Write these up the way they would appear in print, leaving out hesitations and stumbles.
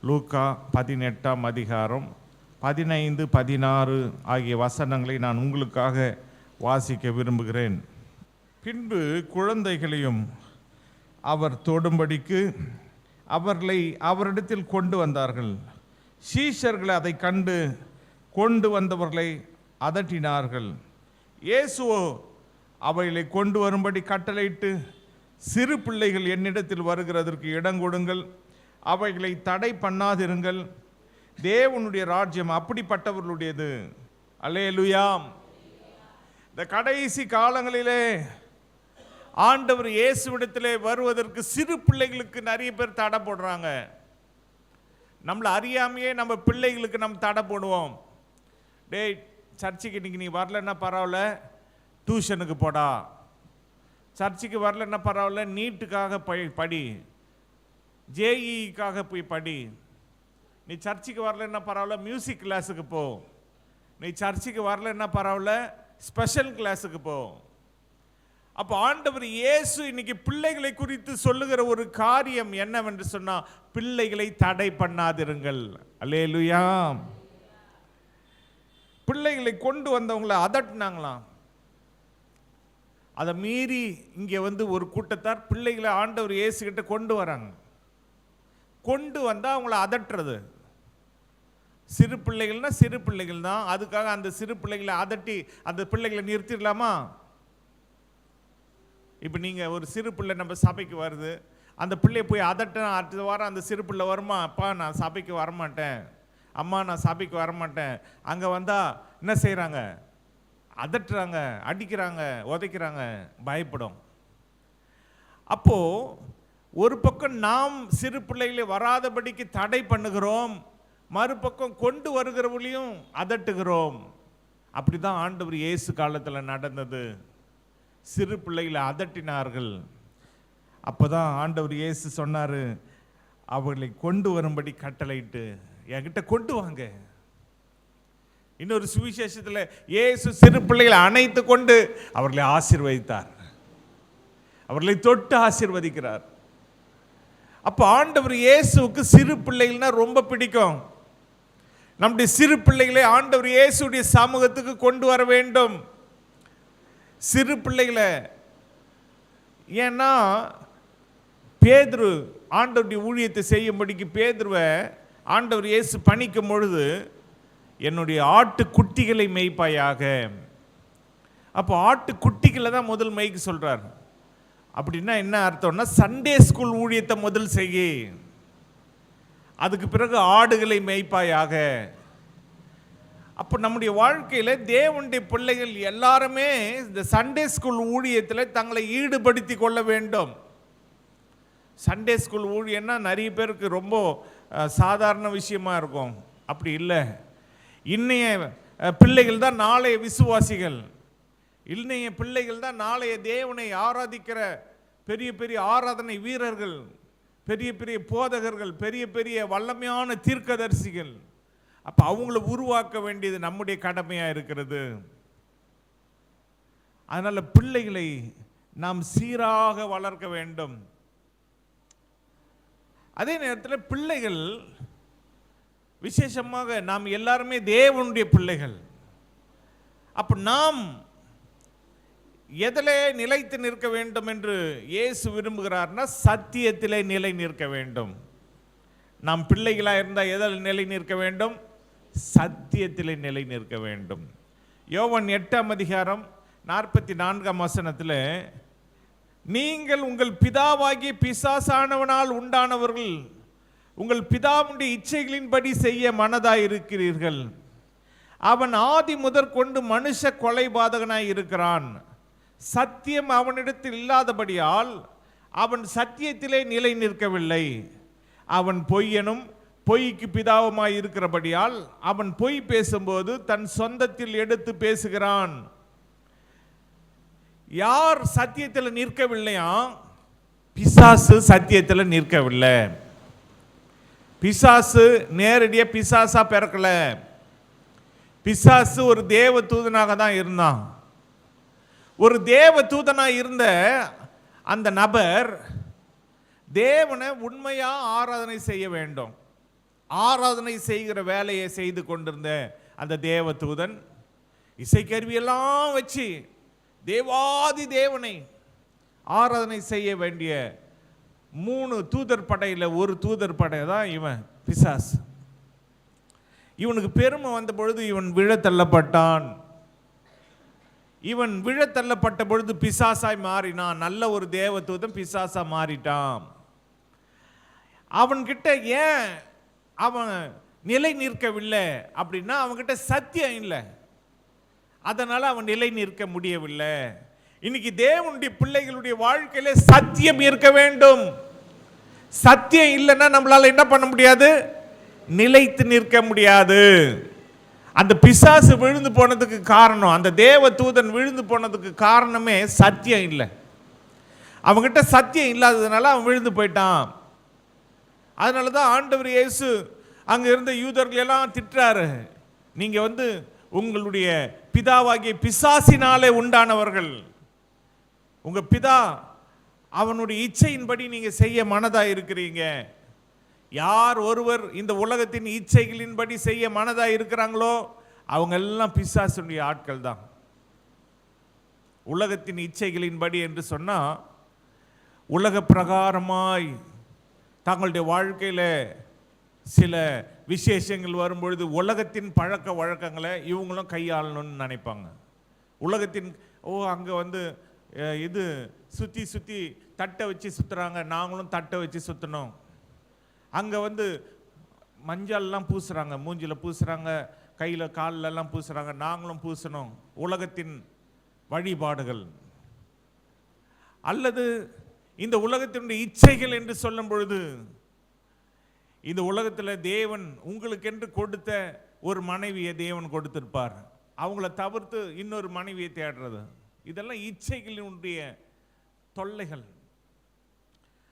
லூக்கா 18ஆம் அதிகாரம் 15, 16 ஆகிய வசனங்களை நான் உங்களுக்காக வாசிக்க விரும்புகிறேன். பின்பு குழந்தைகளையும் அவர் தொடும்படிக்கு அவர்களை அவரிடத்தில் கொண்டு வந்தார்கள். சீஷர்கள் அதை கண்டு கொண்டு வந்தவர்களை அதட்டினார்கள். இயேசுவோ அவைகளை கொண்டு வரும்படி கட்டளையிட்டு, சிறு பிள்ளைகள் என்னிடத்தில் வருகிறதற்கு இடம் கொடுங்கள், அவைகளை தடை பண்ணாதிருங்கள், தேவனுடைய ராஜ்யம் அப்படிப்பட்டவர்களுடையது. அல்லேலூயா. இந்த கடைசி காலங்களிலே ஆண்டவர் இயேசுவிடத்திலே வருவதற்கு சிறு பிள்ளைகளுக்கு நிறைய பேர் தடை போடுறாங்க. நம்மளை அறியாமையே நம்ம பிள்ளைகளுக்கு நம்ம தடை போடுவோம். டேய், சர்ச்சுக்கு இன்னைக்கு நீ வரலன்னா பரவாயில்ல, டியூஷனுக்கு போடா. சர்ச்சுக்கு வரலன்னா பரவாயில்ல, நீட்டுக்காக படி, ஜேஇக்காக போய் படி. நீ சர்ச்சுக்கு வரலன்னா பரவாயில்ல, மியூசிக் கிளாஸுக்கு போ. நீ சர்ச்சுக்கு வரலன்னா பரவாயில்ல, ஸ்பெஷல் கிளாஸுக்கு போ. அப்போ ஆண்டவர் இயேசு இன்னைக்கு பிள்ளைகளை குறித்து சொல்லுகிற ஒரு காரியம் என்னவென்று சொன்னா, பிள்ளைகளை தடை பண்ணாதிருங்கள். அல்லேலூயா. பிள்ளைகளை கொண்டு வந்தவங்களை அதட்டினாங்களாம். அதை மீறி இங்கே ஒரு கூட்டத்தார் பிள்ளைகளை ஆண்டவர் இயேசு கிட்ட கொண்டு வராங்க. கொண்டு வந்தால் அவங்கள அதட்டுறது. சிறு பிள்ளைகள்னா சிறு பிள்ளைகள் தான். அதுக்காக அந்த சிறு பிள்ளைகளை அதட்டி அந்த பிள்ளைகளை நிறுத்திடலாமா? இப்போ நீங்கள் ஒரு சிறு பிள்ளை நம்ம சபைக்கு வருது, அந்த பிள்ளையை போய் அதட்டினா அடுத்த வாரம் அந்த சிறு பிள்ளை வருமா? அப்பா நான் சபைக்கு வரமாட்டேன், அம்மா நான் சபைக்கு வரமாட்டேன். அங்கே வந்தால் என்ன செய்கிறாங்க? அதட்டுறாங்க, அடிக்கிறாங்க, உதைக்கிறாங்க, பயப்படும். அப்போது ஒரு பக்கம் நாம் சிறு பிள்ளைகளை வராதபடிக்கு தடை பண்ணுகிறோம், மறுபக்கம் கொண்டு வருகிறவர்களையும் அதட்டுகிறோம். அப்படி தான் ஆண்டவர் இயேசு காலத்தில் நடந்தது. சிறு பிள்ளைகளை அதட்டினார்கள். அப்போ தான் ஆண்டவர் இயேசு சொன்னார், அவர்களை கொண்டு வரும்படி கட்டளையிட்டு என்கிட்ட கொண்டு வாங்க. இன்னொரு சுவிசேஷத்தில் இயேசு சிறு பிள்ளைகளை அணைத்து கொண்டு அவர்களை ஆசீர்வதித்தார், அவர்களை தொட்டு ஆசீர்வதிக்கிறார். அப்போ ஆண்டவர் இயேசுவுக்கு சிறு பிள்ளைகள்னா ரொம்ப பிடிக்கும். நம்முடைய சிறு பிள்ளைகளை ஆண்டவர் இயேசுடைய சமூகத்துக்கு கொண்டு வர வேண்டும். சிறு பிள்ளைகளை, ஏன்னா பேதுரு ஆண்டவருடைய ஊழியத்தை செய்யும்படிக்கு பேதுருவை ஆண்டவர் இயேசு பணிக்கும் பொழுது, என்னுடைய ஆட்டு குட்டிகளை மேய்ப்பாயாக. அப்போ ஆட்டு குட்டிகளை தான் முதல் மேய்க்க சொல்றார். அப்படின்னா என்ன அர்த்தம்னா, சண்டே ஸ்கூல் ஊழியத்தை முதல் செய்ய, அதுக்கு பிறகு ஆடுகளை மேய்ப்பாயாக. அப்போ நம்முடைய வாழ்க்கையில் தேவனுடைய பிள்ளைகள் எல்லாருமே இந்த சண்டே ஸ்கூல் ஊழியத்தில் தங்களை ஈடுபடுத்தி கொள்ள வேண்டும். சண்டே ஸ்கூல் ஊழியன்னா நிறைய பேருக்கு ரொம்ப சாதாரண விஷயமா இருக்கும். அப்படி இல்லை. இன்னைய பிள்ளைகள் தான் நாளைய விசுவாசிகள். இன்னைய பிள்ளைகள் தான் நாளைய தேவனை ஆராதிக்கிற பெரிய பெரிய ஆராதனை வீரர்கள், பெரிய பெரிய போதகர்கள், பெரிய பெரிய வல்லமையான தீர்க்கதரிசிகள். அப்போ அவங்கள உருவாக்க வேண்டியது நம்முடைய கடமையாக இருக்கிறது. அதனால் பிள்ளைகளை நாம் சீராக வளர்க்க வேண்டும். அதே நேரத்தில் பிள்ளைகள் விசேஷமாக நாம் எல்லாருமே தேவனுடைய பிள்ளைகள். அப்போ நாம் எதிலே நிலைத்து நிற்க வேண்டும் என்று இயேசு விரும்புகிறார்னா, சத்தியத்திலே நிலை நிற்க வேண்டும். நாம் பிள்ளைகளாக இருந்தால் எதில் நிலை நிற்க வேண்டும்? சத்தியத்திலே நிலை நிற்க வேண்டும். யோவான் 8ஆம் அதிகாரம் 44ஆம் வசனத்தில், நீங்கள் உங்கள் பிதாவாகிய பிசாசானவனால் உண்டானவர்கள், உங்கள் பிதாவுடைய இச்சைகளின்படி செய்ய மனதாய் இருக்கிறீர்கள். அவன் ஆதி முதற்கொண்டு மனுஷ கொலைபாதகனாய் இருக்கிறான். சத்தியம் அவனிடத்தில் இல்லாதபடியால் அவன் சத்தியத்திலே நிலை நிற்கவில்லை. அவன் பொய்யனும் பொய்க்கு பிதாவுமாய் இருக்கிறபடியால் அவன் பொய் பேசும்போது தன் சொந்தத்தில் எடுத்து பேசுகிறான். யார் சத்தியத்தில் நிற்கவில்லையா? பிசாசு சத்தியத்தில் நிற்கவில்லை. பிசாசு நேரடியாக பிசாசா பிறக்கல. பிசாசு ஒரு தேவ தூதனாக தான் இருந்தான். ஒரு தேவ தூதனாக இருந்த அந்த நபர் தேவனை உண்மையாக ஆராதனை செய்ய வேண்டும். ஆராதனை செய்கிற வேலையை செய்து கொண்டிருந்த அந்த தேவதூதன் இசைக்கருவியெல்லாம் வச்சு தேவாதி தேவனை ஆராதனை செய்ய வேண்டிய 3 தூதர் படையில் ஒரு தூதர் படை தான் இவன் பிசாசு. இவனுக்கு பெருமை வந்த பொழுது இவன் விழத்தள்ளப்பட்டான். இவன் விழத்தள்ளப்பட்ட பொழுது பிசாசாய் மாறினான். நல்ல ஒரு தேவதூதன் பிசாசா மாறிட்டான். அவன்கிட்ட ஏன் அவன் நிலை நிற்கவில்லை அப்படின்னா அவன்கிட்ட சத்தியம் இல்லை, அதனால அவன் நிலை நிற்க முடியவில்லை. இன்னைக்கு தேவனுடைய பிள்ளைகளுடைய வாழ்க்கையில சத்தியம் இருக்க வேண்டும். சத்தியம் இல்லைன்னா நம்மளால என்ன பண்ண முடியாது? நிலைத்து நிற்க முடியாது. அந்த பிசாசு விழுந்து போனதுக்கு காரணம், அந்த தேவ தூதன் விழுந்து போனதுக்கு காரணமே சத்தியம் இல்லை. அவன்கிட்ட சத்தியம் இல்லாததுனால அவன் விழுந்து போயிட்டான். அதனால தான் ஆண்டவர் இயேசு அங்க இருந்த யூதர்கள் எல்லாம் திட்டுறாரு, நீங்க உங்களுடைய பிதாவாகிய பிசாசினாலே உண்டானவர்கள், உங்க பிதா அவனுடைய இச்சையின்படி நீங்க செய்ய மனதா இருக்கிறீங்க. யார் ஒருவர் இந்த உலகத்தின் இச்சைகளின்படி செய்ய மனதா இருக்கிறாங்களோ அவங்க எல்லாம் பிசாசுடைய ஆட்கள் தான். உலகத்தின் இச்சைகளின்படி என்று சொன்னா உலக பிரகாரமாய் தங்களுடைய வாழ்க்கையில சில விசேஷங்கள் வரும்பொழுது உலகத்தின் பழக்க வழக்கங்களை இவங்களும் கையாளணும்னு நினைப்பாங்க. உலகத்தின் அங்கே இது சுற்றி சுற்றி தட்டை வச்சு சுற்றுறாங்க, நாங்களும் தட்டை வச்சு சுற்றணும். அங்கே மஞ்சள்லாம் பூசுகிறாங்க, மூஞ்சில் பூசுகிறாங்க, கையில் காலிலெல்லாம் பூசுகிறாங்க, நாங்களும் பூசணும். உலகத்தின் வழிபாடுகள். அல்லது இந்த உலகத்தினுடைய இச்சைகள் என்று சொல்லும் பொழுது, இந்த உலகத்தில் தேவன் உங்களுக்கென்று கொடுத்த ஒரு மனைவியை தேவன் கொடுத்திருப்பார், அவங்கள தவிர்த்து இன்னொரு மனைவியை தேடுறது, இதெல்லாம் இச்சைகளினுடைய தொல்லைகள்.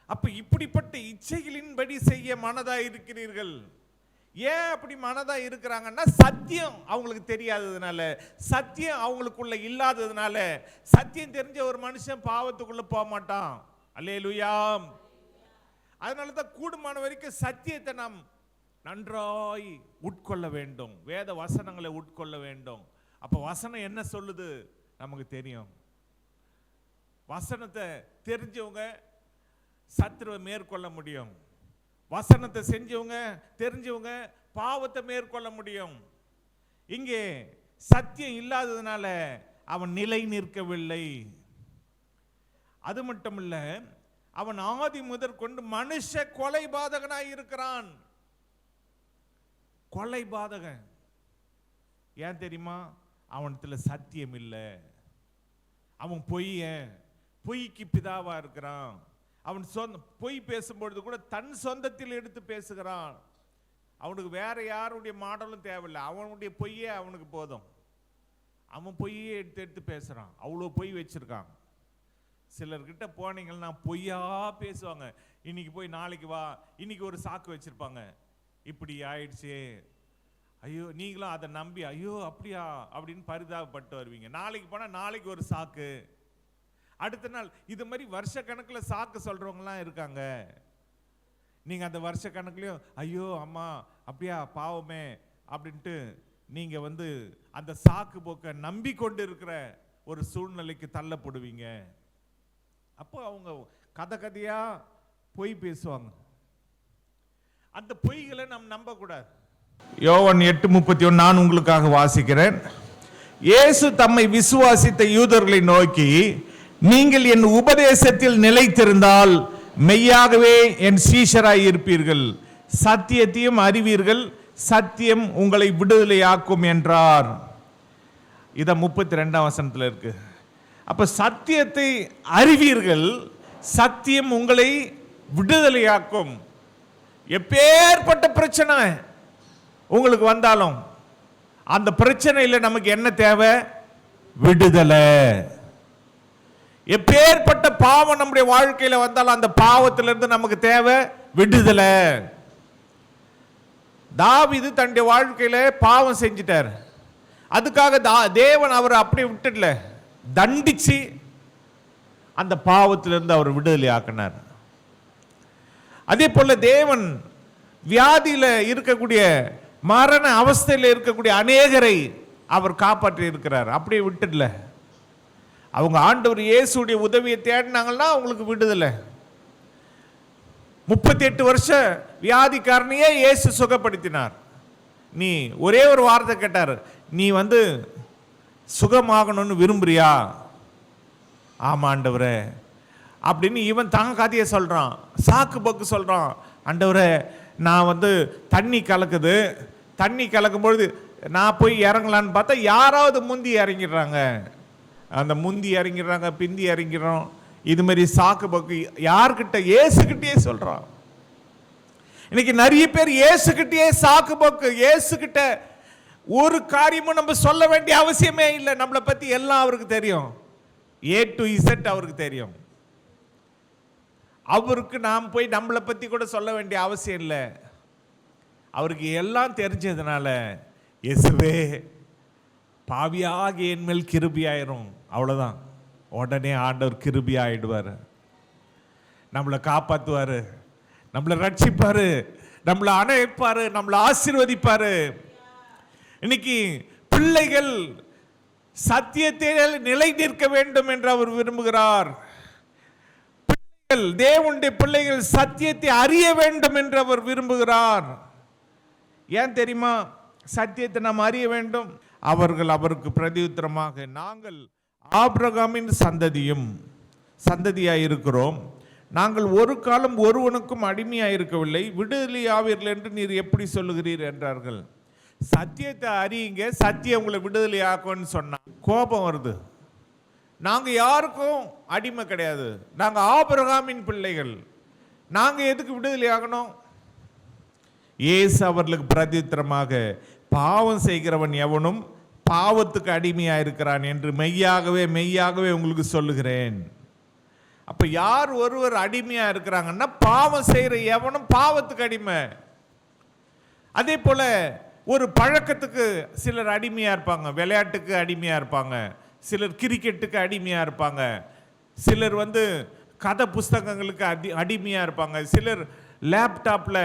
அப்ப இப்படிப்பட்ட இச்சைகளின்படி செய்ய மனதா இருக்கிறீர்கள். ஏன் அப்படி மனதா இருக்கிறாங்கன்னா சத்தியம் அவங்களுக்கு தெரியாததுனால, சத்தியம் அவங்களுக்குள்ள இல்லாததுனால. சத்தியம் தெரிஞ்ச ஒரு மனுஷன் பாவத்துக்குள்ள போக மாட்டான். அல்லேலூயா. அதனால தான் கூடுமான வரைக்கும் சத்தியத்தை நாம் நன்றாய் உட்கொள்ள வேண்டும், வேத வசனங்களை உட்கொள்ள வேண்டும். அப்ப வசனம் என்ன சொல்லுது நமக்கு தெரியும். வசனத்தை தெரிஞ்சவங்க சத்துருவை மேற்கொள்ள முடியும். வசனத்தை செஞ்சவங்க தெரிஞ்சவங்க பாவத்தை மேற்கொள்ள முடியும். இங்கே சத்தியம் இல்லாததுனால அவன் நிலை நிற்கவில்லை. அது மட்டுமல்ல, அவன் ஆதி முதற்கொண்டு மனுஷ கொலை பாதகனாய் இருக்கிறான். கொலை பாதகன் ஏன் தெரியுமா? அவனத்துல சத்தியம் இல்லை. அவன் பொய்க்கு பிதாவா இருக்கிறான். அவன் பொய் பேசும்பொழுது கூட தன் சொந்தத்தில் எடுத்து பேசுகிறான். அவனுக்கு வேற யாருடைய மாடலும் தேவையில்லை, அவனுடைய பொய்யே அவனுக்கு போதும். அவன் பொய்யே எடுத்து எடுத்து பேசுறான், அவ்வளோ பொய் வச்சிருக்கான். சிலர்கிட்ட போனீங்கன்னா பொய்யா பேசுவாங்க. இன்னைக்கு போய் நாளைக்கு வா, இன்னைக்கு ஒரு சாக்கு வச்சிருப்பாங்க, இப்படி ஆயிடுச்சு, ஐயோ, நீங்களும் அதை நம்பி ஐயோ அப்படியா அப்படின்னு பரிதாபப்பட்டு வருவீங்க. நாளைக்கு போனா நாளைக்கு ஒரு சாக்கு, அடுத்த நாள் இது மாதிரி வருஷ கணக்கில் சாக்கு சொல்றவங்கலாம் இருக்காங்க. நீங்க அந்த வருஷ கணக்குலயும் ஐயோ அம்மா அப்படியா பாவமே அப்படின்ட்டு நீங்க அந்த சாக்கு போக்க நம்பிக்கொண்டு இருக்கிற ஒரு சூழ்நிலைக்கு தள்ளப்படுவீங்க. அப்போ அவங்க கதையா பொய் பேசுவாங்க. அந்த பொய்களை நாம் நம்ப கூடாது. யோவான் 8:31 நான் உங்களுக்காக வாசிக்கிறேன். இயேசு தம்மை விசுவாசித்த யூதர்களை நோக்கி, நீங்கள் என் உபதேசத்தில் நிலைத்திருந்தால் மெய்யாகவே என் சீஷராய் இருப்பீர்கள், சத்தியத்தையும் அறிவீர்கள், சத்தியம் உங்களை விடுதலையாக்கும் என்றார். இத 32ஆம் வசனத்தில் இருக்கு. அப்ப சத்தியத்தை அறிவீர்கள், சத்தியம் உங்களை விடுதலையாக்கும். எப்பேற்பட்ட பிரச்சனை உங்களுக்கு வந்தாலும் அந்த பிரச்சனையில் நமக்கு என்ன தேவை? விடுதலை. எப்பேற்பட்ட பாவம் நம்முடைய வாழ்க்கையில வந்தாலும் அந்த பாவத்திலிருந்து நமக்கு தேவை விடுதலை. தாவீது தன்னுடைய வாழ்க்கையில பாவம் செஞ்சிட்டார். அதுக்காக தேவன் அவர் அப்படி விட்டுடல, தண்டிச்சு அந்த பாவத்திலிருந்து அவர் விடுதலை ஆக்கினார். அதே போல தேவன் வியாதியில இருக்கக்கூடிய மரண அவஸ்தையில் இருக்கக்கூடிய அநேகரை அவர் காப்பாற்றி இருக்கிறார். அப்படியே விட்டுடல. அவங்க ஆண்டவர் இயேசுடைய உதவியை தேடினாங்கன்னா அவங்களுக்கு விடுதலை. 38 வருஷ வியாதிக்காரனையே இயேசு சுகப்படுத்தினார். நீ ஒரே ஒரு வார்த்தை கேட்டார், நீ சுகமாகணும்னு விரும்புறியா? ஆமா ஆண்டவரே அப்படின்னு இவன் தாங்க கதையை சொல்றான், சாக்கு பக்கு சொல்றான். ஆண்டவரே நான் தண்ணி கலக்குது, தண்ணி கலக்கும் பொழுது நான் போய் இறங்கலான்னு பார்த்தா யாராவது முந்தி இறங்கிடுறாங்க. அந்த முந்தி இறங்கிடுறாங்க, பிந்தி இறங்கிறோம். இது மாதிரி சாக்கு பக்கு யார்கிட்ட? இயேசுகிட்டயே சொல்றான். இன்னைக்கு நிறைய பேர் இயேசுகிட்டயே சாக்கு பக்கு. இயேசுகிட்ட ஒரு காரியமும் நம்ம சொல்ல வேண்டிய அவசியமே இல்லை. நம்மளை பத்தி எல்லாம் அவருக்கு தெரியும். A to Z அவருக்கு தெரியும். அவருக்கு நாம் போய் நம்மளை பத்தி கூட சொல்ல வேண்டிய அவசியம் இல்லை. அவருக்கு எல்லாம் தெரிஞ்சதுனால இயேசுவே பாவியாக என் மேல் கிருபியாயிரும், அவ்வளவுதான். உடனே ஆண்டவர் கிருபியாயிடுவார், நம்மளை காப்பாற்றுவாரு, நம்மளை ரட்சிப்பாரு, நம்மளை அணைப்பாரு, நம்மளை ஆசீர்வதிப்பாரு. இன்னைக்கு பிள்ளைகள் சத்தியத்தில் நிலை நிற்க வேண்டும் என்று அவர் விரும்புகிறார். பிள்ளைகள், தேவனுடைய பிள்ளைகள் சத்தியத்தை அறிய வேண்டும் என்று அவர் விரும்புகிறார். ஏன் தெரியுமா சத்தியத்தை நாம் அறிய வேண்டும்? அவர்கள் அவருக்கு பிரதியுத்தரமாக, நாங்கள் ஆபிரகாமின் சந்ததியாயிருக்கிறோம், நாங்கள் ஒரு காலம் ஒருவனுக்கும் அடிமையாயிருக்கவில்லை, விடுதலையாவீர்கள் என்று நீர் எப்படி சொல்லுகிறீர் என்றார்கள். சத்தியத்தை அறியுங்க, சத்தியம் உங்களை விடுதலை ஆக்கும்னு சொன்னா கோபம் வருது. நாங்க யாருக்கும் அடிமை கிடையாது, நாங்க ஆபிரகாமின் பிள்ளைகள், நாங்க எதுக்கு விடுதலை ஆகணும்? இயேசு அவர்களுக்கு பிரதித்திரமாக, பாவம் செய்கிறவன் எவனும் பாவத்துக்கு அடிமையாயிருக்கிறான் என்று மெய்யாகவே மெய்யாகவே உங்களுக்கு சொல்லுகிறேன். அப்ப யார் ஒருவர் அடிமையா இருக்கிறாங்கன்னா பாவம் செய்யற எவனும் பாவத்துக்கு அடிமை. அதே போல ஒரு பழக்கத்துக்கு சிலர் அடிமையா இருப்பாங்க, விளையாட்டுக்கு அடிமையா இருப்பாங்க, சிலர் கிரிக்கெட்டுக்கு அடிமையா இருப்பாங்க, சிலர் கதை புஸ்தகங்களுக்கு அடிமையா இருப்பாங்க, சிலர் லேப்டாப்ல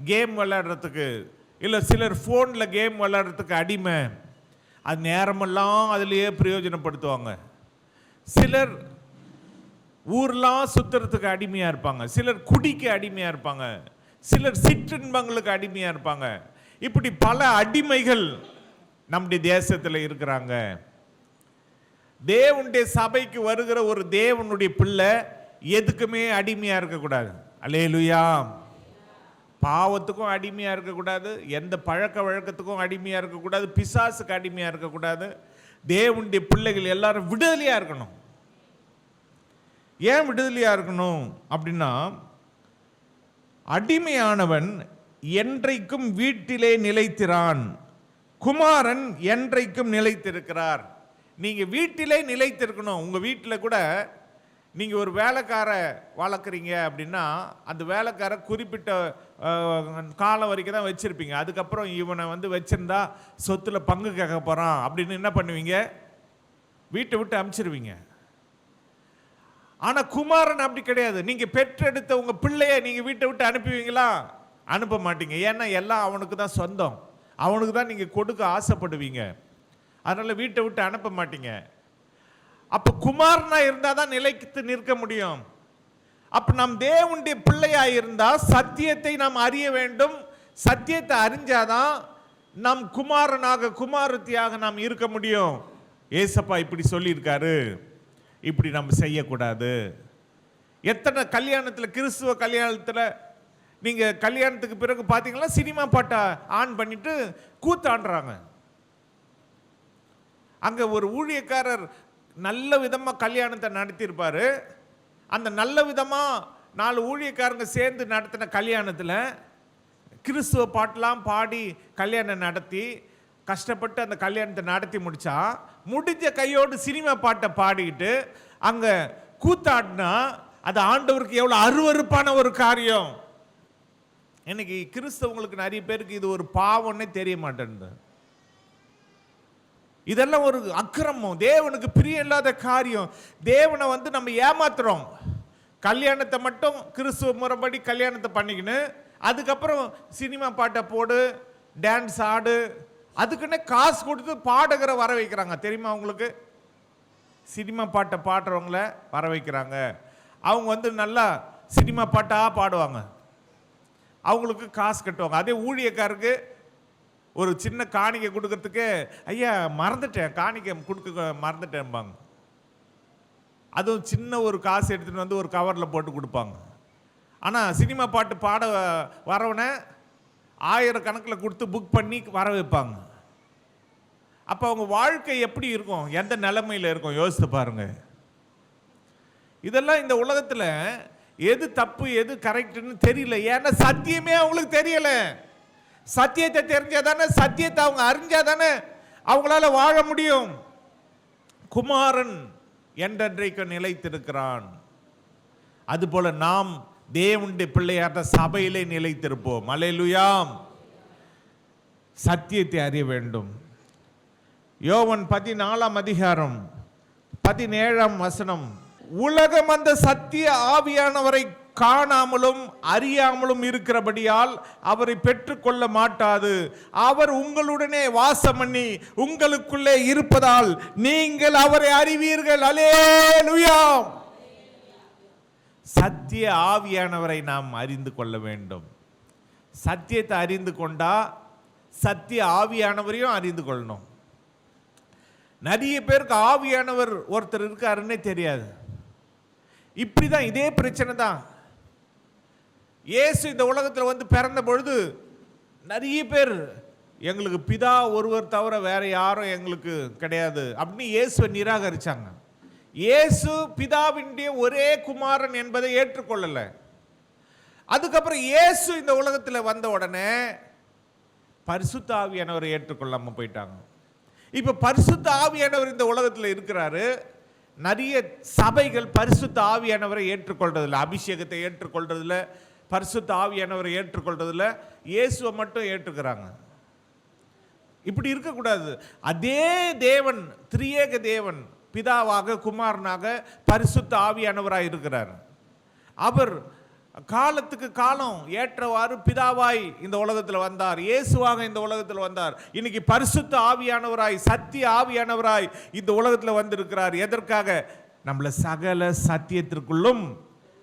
கேம் விளையாடுறதுக்கு, இல்லை சிலர் ஃபோனில் கேம் விளையாடுறதுக்கு அடிமை, அது நேரமெல்லாம் அதிலேயே பிரயோஜனப்படுத்துவாங்க. சிலர் ஊர்லாம் சுத்துறதுக்கு அடிமையாக இருப்பாங்க, சிலர் குடிக்கு அடிமையாக இருப்பாங்க, சிலர் சிற்றின்பங்களுக்கு அடிமையாக இருப்பாங்க. இப்படி பல அடிமைகள் நம்முடைய தேசத்தில் இருக்கிறாங்க. தேவனுடைய சபைக்கு வருகிற ஒரு தேவனுடைய பிள்ளை எதுக்குமே அடிமையாக இருக்கக்கூடாது. அல்லேலூயா. பாவத்துக்கும் அடிமையாக இருக்கக்கூடாது, எந்த பழக்க வழக்கத்துக்கும் அடிமையாக இருக்கக்கூடாது, பிசாசுக்கு அடிமையாக இருக்கக்கூடாது. தேவனுடைய பிள்ளைகள் எல்லாரும் விடுதலையாக இருக்கணும். ஏன் விடுதலையாக இருக்கணும் அப்படின்னா, அடிமையானவன் என்றைக்கும் வீட்டிலே நிலைத்திரான், குமாரன் என்றைக்கும் நிலைத்திருக்கிறார். நீங்கள் வீட்டிலே நிலைத்திருக்கணும். உங்கள் வீட்டில் கூட நீங்கள் ஒரு வேலைக்கார வளர்க்குறீங்க அப்படின்னா, அந்த வேலைக்கார குறிப்பிட்ட காலம் வரைக்கும் தான் வச்சுருப்பீங்க. அதுக்கப்புறம் இவனை வச்சுருந்தா சொத்தில் பங்கு கேட்க போகிறான் அப்படின்னு என்ன பண்ணுவீங்க? வீட்டை விட்டு அனுப்பிச்சிருவீங்க. ஆனால் குமாரன் அப்படி கிடையாது. நீங்கள் பெற்றெடுத்த உங்கள் பிள்ளைய நீங்கள் வீட்டை விட்டு அனுப்புவீங்களா? அனுப்ப மாட்டீங்க. ஏன்னா எல்லாம் அவனுக்கு தான் சொந்தம், அவனுக்கு தான் நீங்கள் கொடுக்க ஆசைப்படுவீங்க. அதனால் வீட்டை விட்டு அனுப்ப மாட்டீங்க. அப்போ குமாரனா இருந்தால் தான் நிலைத்து நிற்க முடியும். அப்போ நம் தேவனுடைய பிள்ளையா இருந்தால் சத்தியத்தை நாம் அறிய வேண்டும். சத்தியத்தை அறிஞ்சாதான் நம் குமாரனாக குமாரத்தியாக நாம் இருக்க முடியும். ஏசப்பா இப்படி சொல்லியிருக்காரு, இப்படி நம்ம செய்யக்கூடாது. எத்தனை கல்யாணத்தில், கிறிஸ்துவ கல்யாணத்தில் நீங்கள் கல்யாணத்துக்கு பிறகு பார்த்தீங்கன்னா சினிமா பாட்டை ஆன் பண்ணிட்டு கூத்தாண்டுறாங்க. அங்கே ஒரு ஊழியக்காரர் நல்ல விதமாக கல்யாணத்தை நடத்தியிருப்பார். அந்த நல்ல விதமாக 4 ஊழியக்காரங்க சேர்ந்து நடத்தின கல்யாணத்தில் கிறிஸ்துவ பாட்டெலாம் பாடி கல்யாணம் நடத்தி கஷ்டப்பட்டு அந்த கல்யாணத்தை நடத்தி முடித்தா, முடிஞ்ச கையோடு சினிமா பாட்டை பாடிக்கிட்டு அங்கே கூத்தாடினா அது ஆண்டவருக்கு எவ்வளோ அருவருப்பான ஒரு காரியம். இன்னைக்கு கிறிஸ்தவங்களுக்கு நிறைய பேருக்கு இது ஒரு பாவம்னே தெரிய மாட்டேங்குது. இதெல்லாம் ஒரு அக்கிரமம், தேவனுக்கு பிரியம் இல்லாத காரியம். தேவனை நம்ம ஏமாத்துறோம். கல்யாணத்தை மட்டும் கிறிஸ்துவ முறைப்படி கல்யாணத்தை பண்ணிக்கின்னு அதுக்கப்புறம் சினிமா பாட்டை போடு, டான்ஸ் ஆடு, அதுக்குன்னே காசு கொடுத்து பாடகரை வர வைக்கிறாங்க. தெரியுமா உங்களுக்கு? சினிமா பாட்டை பாடுறவங்கள வர வைக்கிறாங்க. அவங்க வந்து நல்லா சினிமா பாட்டாக பாடுவாங்க, அவங்களுக்கு காசு கட்டுவாங்க. அதே ஊழியக்காருக்கு ஒரு சின்ன காணிக்கை கொடுக்கறதுக்கு, ஐயா மறந்துட்டேன், காணிக்கை கொடுக்க மறந்துட்டேன்பாங்க. அதுவும் சின்ன ஒரு காசு எடுத்துகிட்டு வந்து ஒரு கவரில் போட்டு கொடுப்பாங்க. ஆனால் சினிமா பாட்டு பாட வரவனை 1000 கணக்கில் கொடுத்து புக் பண்ணி வர வைப்பாங்க. அப்போ அவங்க வாழ்க்கை எப்படி இருக்கும், எந்த நிலைமையில் இருக்கும் யோசித்து பாருங்க. இதெல்லாம் இந்த உலகத்தில் எது தப்பு எது கரெக்டுன்னு தெரியல. ஏன்னா சத்தியமே அவங்களுக்கு தெரியல. சத்தியத்தை தெரிஞ்சாதானே, சத்தியத்தை அவங்க அறிஞ்சாதானே அவங்களால வாழ முடியும். குமாரன் என்றென்றைக்கு நிலைத்திருக்கிறான். அதுபோல நாம் தேவனுடைய பிள்ளையாட்ட சபையிலே நிலைத்திருப்போம். அல்லேலூயா. சத்தியத்தை அறிய வேண்டும். யோவான் 14 அதிகாரம் 17 வசனம், உலகம் அந்த சத்திய ஆவியானவரை காணாமலும் அறியாமலும் இருக்கிறபடியால் அவரை பெற்றுக்கொள்ள மாட்டாது. அவர் உங்களுடனே வாசம் பண்ணி உங்களுக்குள்ளே இருப்பதால் நீங்கள் அவரை அறிவீர்கள். அல்லேலூயா. சத்திய ஆவியானவரை நாம் அறிந்து கொள்ள வேண்டும். சத்தியத்தை அறிந்து கொண்டா சத்திய ஆவியானவரையும் அறிந்து கொள்ளணும். நிறைய பேருக்கு ஆவியானவர் ஒருத்தர் இருக்காருன்னே தெரியாது. இப்படிதான், இதே பிரச்சனை தான். இயேசு இந்த உலகத்தில் வந்து பிறந்த பொழுது நிறைய பேர் எங்களுக்கு பிதா ஒருவர் தவிர வேற யாரும் எங்களுக்கு கிடையாது அப்படின்னு இயேசுவை நிராகரிச்சாங்க. இயேசு பிதாவினுடைய ஒரே குமாரன் என்பதை ஏற்றுக்கொள்ளல. அதுக்கப்புறம் இயேசு இந்த உலகத்தில் வந்த உடனே பரிசுத்த ஆவியானவரை ஏற்றுக்கொள்ளாம போயிட்டாங்க. இப்ப பரிசுத்த ஆவியானவர் இந்த உலகத்தில் இருக்கிறாரு. நிறைய சபைகள் பரிசுத்த ஆவியானவரை ஏற்றுக்கொள்றதில்லை, அபிஷேகத்தை ஏற்றுக்கொள்றதில்லை, பரிசுத்த ஆவியானவரை ஏற்றுக்கொள்றதில்லை, இயேசுவை மட்டும் ஏற்றுக்கிறாங்க. இப்படி இருக்கக்கூடாது. அதே தேவன், திரியேக தேவன், பிதாவாக குமாரனாக பரிசுத்த ஆவியானவராக இருக்கிறார். அவர் காலத்துக்கு காலம் ஏற்றவாறு பிதாவாய் இந்த உலகத்தில் வந்தார், இயேசுவாக இந்த உலகத்தில் வந்தார். இன்னைக்கு பரிசுத்த ஆவியானவராய், சத்திய ஆவியானவராய் இந்த உலகத்தில் வந்திருக்கிறார். எதற்காக? நம்மளை சகல சத்தியத்திற்குள்ளும்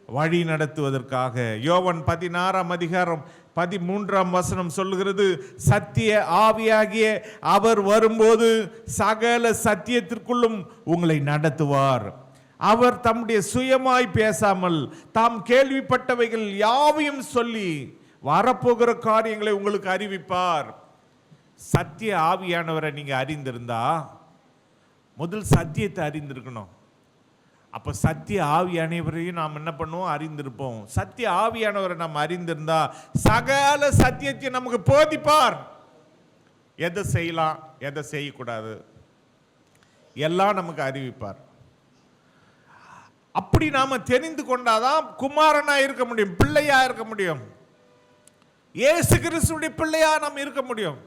வழி நடத்துவதற்காக. யோவான் 16 அதிகாரம் 13 வசனம் சொல்லுகிறது, சத்திய ஆவியாகிய அவர் வரும்போது சகல சத்தியத்திற்குள்ளும் உங்களை நடத்துவார். அவர் தம்முடைய சுயமாய் பேசாமல் தாம் கேள்விப்பட்டவைகள் யாவையும் சொல்லி வரப்போகிற காரியங்களை உங்களுக்கு அறிவிப்பார். சத்திய ஆவியானவரை நீங்க அறிந்திருந்தா முதல் சத்தியத்தை அறிந்திருக்கணும். அப்ப சத்திய ஆவியானவரையும் நாம் என்ன பண்ணுவோம்? அறிந்திருப்போம். சத்திய ஆவியானவரை நாம் அறிந்திருந்தா சகல சத்தியத்தையும் நமக்கு போதிப்பார். எதை செய்யலாம், எதை செய்யக்கூடாது எல்லாம் நமக்கு அறிவிப்பார். அப்படி நாம தெரிந்து கொண்டாதான் குமாரனா இருக்க முடியும், பிள்ளையா இருக்க முடியும், இயேசு கிறிஸ்துடைய பிள்ளையா நாம் இருக்க முடியும்.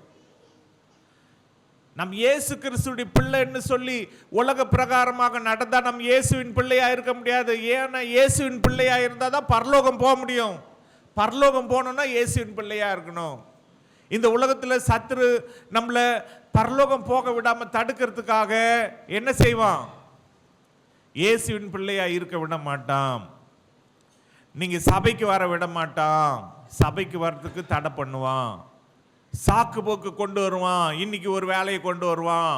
நம் இயேசு கிறிஸ்துடைய பிள்ளைன்னு சொல்லி உலக பிரகாரமாக நடந்தா நம் இயேசுவின் பிள்ளையா இருக்க முடியாது. ஏன்னா இயேசுவின் பிள்ளையா இருந்தா தான் பரலோகம் போக முடியும். பரலோகம் போகணும்னா இயேசுவின் பிள்ளையா இருக்கணும். இந்த உலகத்தில் சத்துரு நம்மளை பரலோகம் போக விடாம தடுக்கிறதுக்காக என்ன செய்வான்? இயேசுவின் பிள்ளையா இருக்க விட மாட்டான். நீங்க சபைக்கு வர விட மாட்டான். சபைக்கு வர்றதுக்கு தடை பண்ணுவான், சாக்கு போக்கு கொண்டு வருவான். இன்னைக்கு ஒரு வேலையை கொண்டு வருவான்,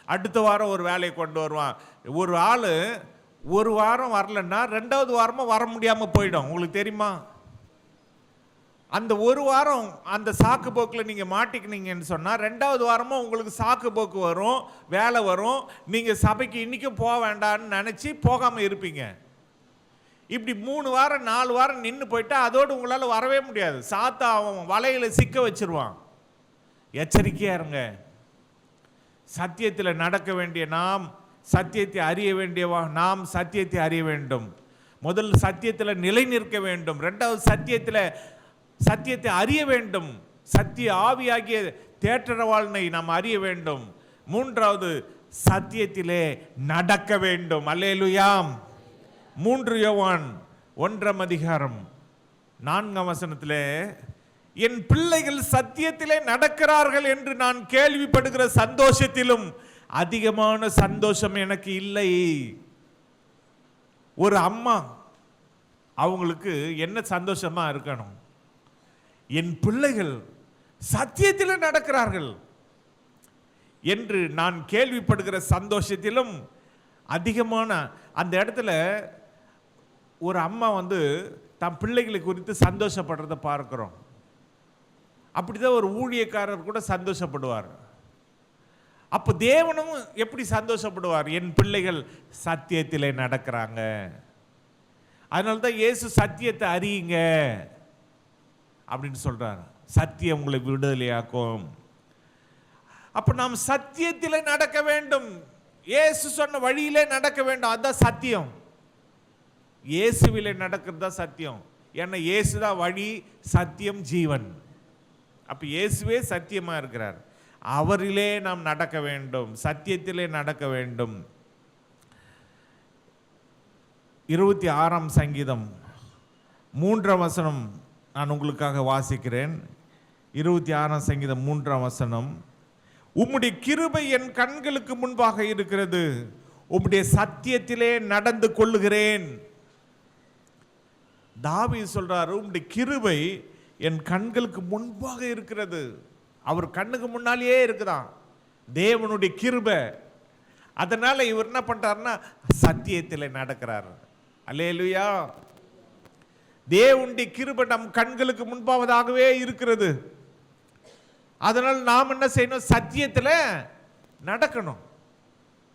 அடுத்த வாரம் ஒரு வேலையை கொண்டு வருவான். ஒரு ஆள் ஒரு வாரம் வரலன்னா 2வது வாரமும் வர முடியாம போயிடும். உங்களுக்கு தெரியுமா? அந்த ஒரு வாரம் அந்த சாக்கு போக்கில் நீங்கள் மாட்டிக்கினீங்கன்னு சொன்னால் 2வது வாரமும் உங்களுக்கு சாக்கு போக்கு வரும், வேலை வரும். நீங்கள் சபைக்கு இன்றைக்கும் போக வேண்டான்னு நினச்சி போகாமல் இருப்பீங்க. இப்படி 3 வாரம் 4 வாரம் நின்று போயிட்டா அதோடு உங்களால் வரவே முடியாது. சாத்தா அவன் வலையில் சிக்க வச்சிருவான். எச்சரிக்கையாக இருங்க. சத்தியத்தில் நடக்க வேண்டிய நாம், சத்தியத்தை அறிய வேண்டியவா நாம் சத்தியத்தை அறிய வேண்டும். முதல் சத்தியத்தில் நிலை நிற்க வேண்டும். 2வது சத்தியத்தை அறிய வேண்டும். சத்திய ஆவியாகிய தேற்றரவாளனை நாம் அறிய வேண்டும். 3வது சத்தியத்திலே நடக்க வேண்டும். அல்லேலூயா. 3 யோவான் 1 அதிகாரம் 4 வசனத்திலே என் பிள்ளைகள் சத்தியத்திலே நடக்கிறார்கள் என்று நான் கேள்விப்படுகிற சந்தோஷத்திலும் அதிகமான சந்தோஷம் எனக்கு இல்லை. ஒரு அம்மா அவங்களுக்கு என்ன சந்தோஷமா இருக்கணும்? என் பிள்ளைகள் சத்தியத்தில் நடக்கிறார்கள் என்று நான் கேள்விப்படுகிற சந்தோஷத்திலும் அதிகமான. அந்த இடத்துல ஒரு அம்மா தம் பிள்ளைகளை குறித்து சந்தோஷப்படுறதை பார்க்கிறோம். அப்படிதான் ஒரு ஊழியக்காரர் கூட சந்தோஷப்படுவார். அப்போ தேவனும் எப்படி சந்தோஷப்படுவார்? என் பிள்ளைகள் சத்தியத்திலே நடக்கிறாங்க. அதனால தான் இயேசு சத்தியத்தை அறியுங்க அப்படின்னு சொல்றார். சத்தியம் உங்களை விடுதலையாக்கும். அப்ப நாம் சத்தியத்திலே நடக்க வேண்டும். இயேசு சொன்ன வழியிலே நடக்க வேண்டும். அதுதான் சத்தியம். இயேசுவிலே நடக்கிறது தான் சத்தியம். ஏன்னா இயேசு தான் வழி, சத்தியம், ஜீவன். அப்ப இயேசுவே சத்தியமா இருக்கிறார். அவரிலே நாம் நடக்க வேண்டும், சத்தியத்திலே நடக்க வேண்டும். 26ஆம் சங்கீதம் 3ஆம் வசனம் நான் உங்களுக்காக வாசிக்கிறேன். 26ஆம் சங்கீதம் 3ஆம் வசனம். உம்முடைய கிருபை என் கண்களுக்கு முன்பாக இருக்கிறது, உம்முடைய சத்தியத்திலே நடந்து கொள்ளுகிறேன். தாவீது சொல்றாரு, உம்முடைய கிருபை என் கண்களுக்கு முன்பாக இருக்கிறது. அவர் கண்ணுக்கு முன்னாலேயே இருக்குதான் தேவனுடைய கிருபை. அதனால இவர் என்ன பண்றாருன்னா சத்தியத்தில் நடக்கிறார். அல்லேலூயா. தேவனுடைய கிருபை நம் கண்களுக்கு முன்பாவதாகவே இருக்கிறது. அதனால் நாம் என்ன செய்யணும்? சத்தியத்தில் நடக்கணும்.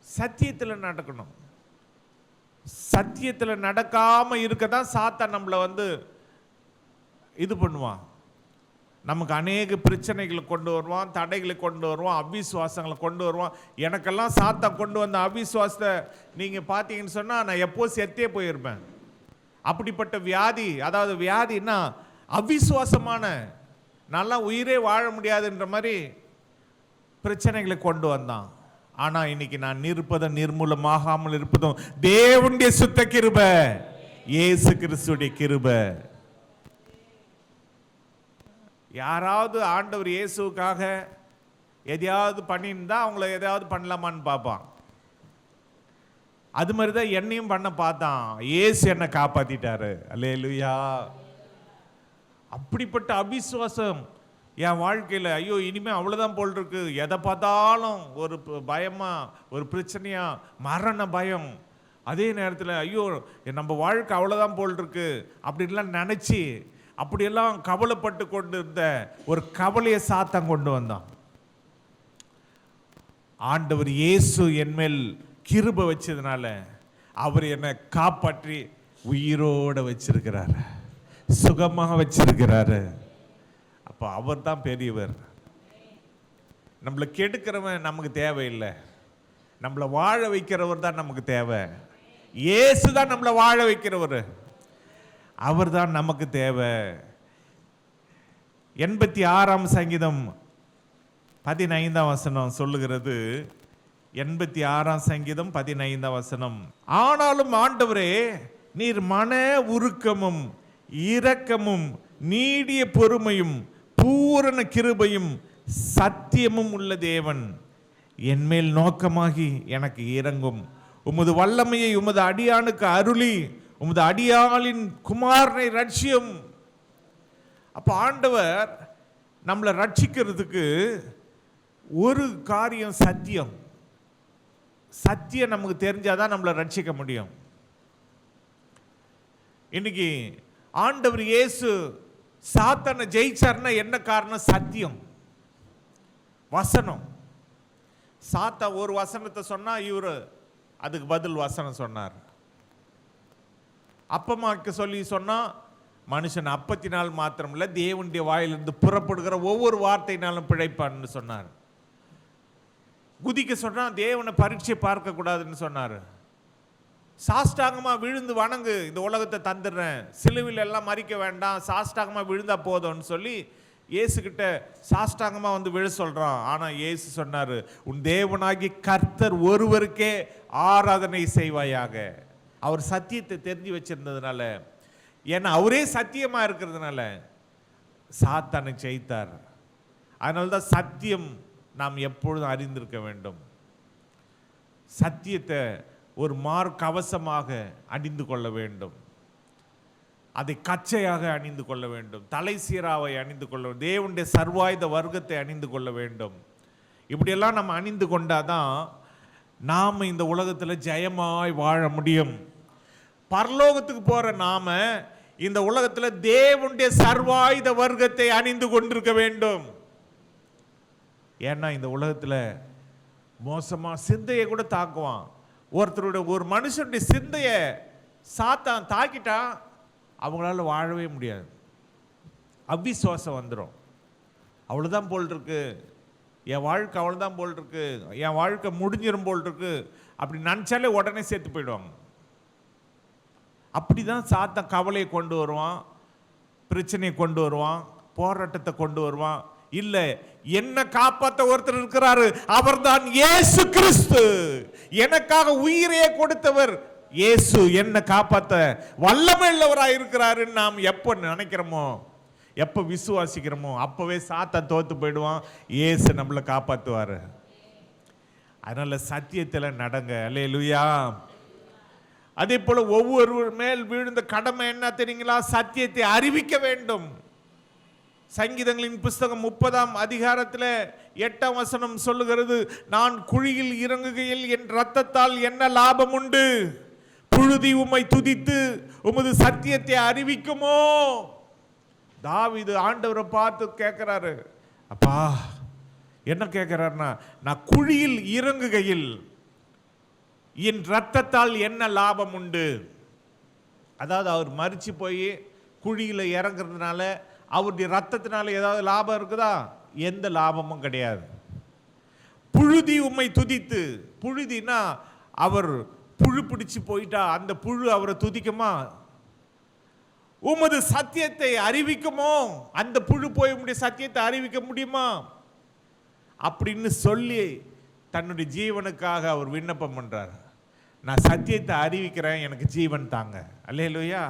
சத்தியத்தில் நடக்கணும். சத்தியத்தில் நடக்காம இருக்க தான் சாத்தான் நம்மளை இது பண்ணுவான். நமக்கு அநேக பிரச்சனைகளை கொண்டு வருவான், தடைகளை கொண்டு வருவான், அவிசுவாசங்களை கொண்டு வருவான். எனக்கெல்லாம் சாத்தான் கொண்டு வந்த அவிசுவாசத்தை நீங்கள் பார்த்தீங்கன்னு சொன்னால் நான் எப்போ செத்தே போயிருப்பேன். அப்படிப்பட்ட வியாதி, அதாவது வியாதின்னா அவிசுவாசமான, நல்லா உயிரே வாழ முடியாதுன்ற மாதிரி பிரச்சனைகளை கொண்டு வந்தான். ஆனால் இன்னைக்கு நான் நிற்பதும் நிர்மூலமாகாமல் இருப்பதும் தேவனுடைய சுத்த கிருபை, இயேசு கிறிஸ்துடைய கிருபை. யாராவது ஆண்டவர் இயேசுக்காக எதையாவது பண்ணியிருந்தா அவங்கள எதையாவது பண்ணலாமான்னு பார்ப்பான். அது மாதிரி தான் என்னையும் பண்ண பார்த்தான். இயேசு என்னை காப்பாத்திட்டாரு. அல்லேலூயா. அப்படிப்பட்ட அவிசுவாசம் என் வாழ்க்கையில், ஐயோ இனிமேல் அவ்வளோதான் போல் இருக்கு, எதை பார்த்தாலும் ஒரு பயமா, ஒரு பிரச்சனையா, மரண பயம். அதே நேரத்தில் ஐயோ நம்ம வாழ்க்கை அவ்வளோதான் போல் இருக்கு அப்படின்லாம் நினச்சி அப்படியெல்லாம் கவலைப்பட்டு கொண்டு இருந்த ஒரு கவலையை சாத்தான் கொண்டு வந்தான். ஆண்டவர் இயேசு என் மேல் கிருபை வச்சதுனால அவர் என்னை காப்பாற்றி உயிரோட வச்சிருக்கிறார், சுகமாக வச்சிருக்கிறாரு. அப்போ அவர் தான் பெரியவர். நம்மளை கெடுக்கிறவன் நமக்கு தேவையில்லை, நம்மளை வாழ வைக்கிறவர் தான் நமக்கு தேவை. இயேசு தான் நம்மளை வாழ வைக்கிறவர், அவர் தான் நமக்கு தேவை. 86ஆம் சங்கீதம் 15ஆம் வசனம் சொல்லுகிறது. 86ஆம் சங்கீதம் 15ஆம் வசனம். ஆனாலும் ஆண்டவரே, நீர் மன உருக்கமும் இரக்கமும் நீடிய பொறுமையும் பூரண கிருபையும் சத்தியமும் உள்ள தேவன், என்மேல் நோக்கமாகி எனக்கு இரங்கும். உமது வல்லமையை உமது அடியானுக்கு அருளி உமது அடியாளின் குமாரனை ரட்சியும். அப்போ ஆண்டவர் நம்மளை ரட்சிக்கிறதுக்கு ஒரு காரியம் சத்தியம். சத்தியம் நமக்கு தெரிஞ்சாதான் நம்மளை ரட்சிக்க முடியும். இன்னைக்கு ஆண்டவர் இயேசு சாத்தானை ஜெயிச்சார்னா என்ன காரணம்? சத்தியம், வசனம். சாத்தா ஒரு வசனத்தை சொன்னா இவர் அதுக்கு பதில் வசனம் சொன்னார். அப்பமாக்க சொல்லி சொன்னா மனுஷன் அப்பத்தினால் மாத்திரம் இல்லை, தேவனுடைய வாயிலிருந்து புறப்படுகிற ஒவ்வொரு வார்த்தையினாலும் பிழைப்பான்னு சொன்னார். குதிக்க சொன்னா தேவனை பரீட்சை பார்க்க கூடாதுன்னு சொன்னார். சாஷ்டாங்கமா விழுந்து வணங்கு, இந்த உலகத்தை தந்துடுறேன், சிலுவையில் எல்லாம் மறிக்க வேண்டாம், சாஷ்டாங்கமா விழுந்தா போதும்னு சொல்லி இயேசுகிட்ட சாஷ்டாங்கமா விழ சொல்றான். ஆனா இயேசு சொன்னாரு, உன் தேவனாகி கர்த்தர் ஒருவருக்கே ஆராதனை செய்வாயாக. அவர் சத்தியத்தை தெரிஞ்சு வச்சிருந்ததுனால, ஏன்னா அவரே சத்தியமா இருக்கிறதுனால சாத்தானை ஜெயித்தார். அதனால்தான் சத்தியம் நாம் எப்பொழுதும் அறிந்திருக்க வேண்டும். சத்தியத்தை ஒரு கவசமாக அணிந்து கொள்ள வேண்டும். அதை கச்சையாக அணிந்து கொள்ள வேண்டும். தலை சீராவை அணிந்து கொள்ள வேண்டும். தேவனுடைய சர்வாயுத வர்க்கத்தை அணிந்து கொள்ள வேண்டும். இப்படியெல்லாம் நம்ம அணிந்து கொண்டாதான் நாம் இந்த உலகத்தில் ஜெயமாய் வாழ முடியும். பரலோகத்துக்கு போற நாம இந்த உலகத்தில் தேவனுடைய சர்வாயுத வர்க்கத்தை அணிந்து கொண்டிருக்க வேண்டும். ஏன்னா இந்த உலகத்தில் மோசமா சிந்தையை கூட தாக்குவான். ஒருத்தருடைய ஒரு மனுஷனுடைய சிந்தையை சாத்தான் தாக்கிட்டா அவங்களால வாழவே முடியாது. அவிசுவாசம் வந்துடும். அவ்வளோதான் போல் இருக்கு, என் வாழ்க்கை அவ்வளோதான் போல் இருக்கு, என் வாழ்க்கை முடிஞ்சிடும் போல் இருக்கு, அப்படி நினச்சாலே உடனே சேர்த்து போயிடுவாங்க. அப்படிதான் சாத்தான் கவலையை கொண்டு வருவான், பிரச்சனையை கொண்டு வருவான், போராட்டத்தை கொண்டு வருவான். இல்ல, என்ன காப்பாற்ற ஒருத்தர் இருக்கிறாரு, அவர்தான் இயேசு கிறிஸ்து. எனக்காக உயிரையே கொடுத்தவர் இயேசு, என்ன காப்பாற்ற வல்லமை உள்ளவராக இருக்கிறாரு. நாம் எப்ப நினைக்கிறோமோ, எப்ப விசுவாசிக்கிறோமோ, அப்பவே சாத்தான் தோத்து போயிடுவான். இயேசு நம்மளை காப்பாற்றுவாரு. அதனால சத்தியத்தில் நடங்க. அல்லேலூயா. அதே போல ஒவ்வொரு மேல் விழுந்த கடமை என்ன தெரியுங்களா? சத்தியத்தை அறிவிக்க வேண்டும். சங்கீதங்களின் புஸ்தகம் 30ஆம் அதிகாரத்தில் 8ஆம் வசனம் சொல்லுகிறது, நான் குழியில் இறங்குகையில் என் இரத்தத்தால் என்ன லாபம் உண்டு? புழுதி உம்மை துதித்து உமது சத்தியத்தை அறிவிக்குமோ? தாவீது ஆண்டவரை பார்த்து கேட்கிறாரு, அப்பா என்ன கேட்கிறாருன்னா, நான் குழியில் இறங்குகையில் என் இரத்தத்தால் என்ன லாபம் உண்டு? அதாவது அவர் மரிச்சு போய் குழியில் இறங்குறதுனால அவருடைய ரத்தத்தினால ஏதாவது லாபம் இருக்குதா? எந்த லாபமும் கிடையாது. புழுதி உம்மை துதித்து, புழுதினா அவர் புழு பிடிச்சு போயிட்டா அந்த புழு அவரை துதிக்குமா? உமது சத்தியத்தை அறிவிக்குமோ? அந்த புழு போய் உம்முடைய சத்தியத்தை அறிவிக்க முடியுமா? அப்படின்னு சொல்லி தன்னுடைய ஜீவனுக்காக அவர் விண்ணப்பம் பண்றார். நான் சத்தியத்தை அறிவிக்கிறேன், எனக்கு ஜீவன் தாங்க. அல்லேலூயா.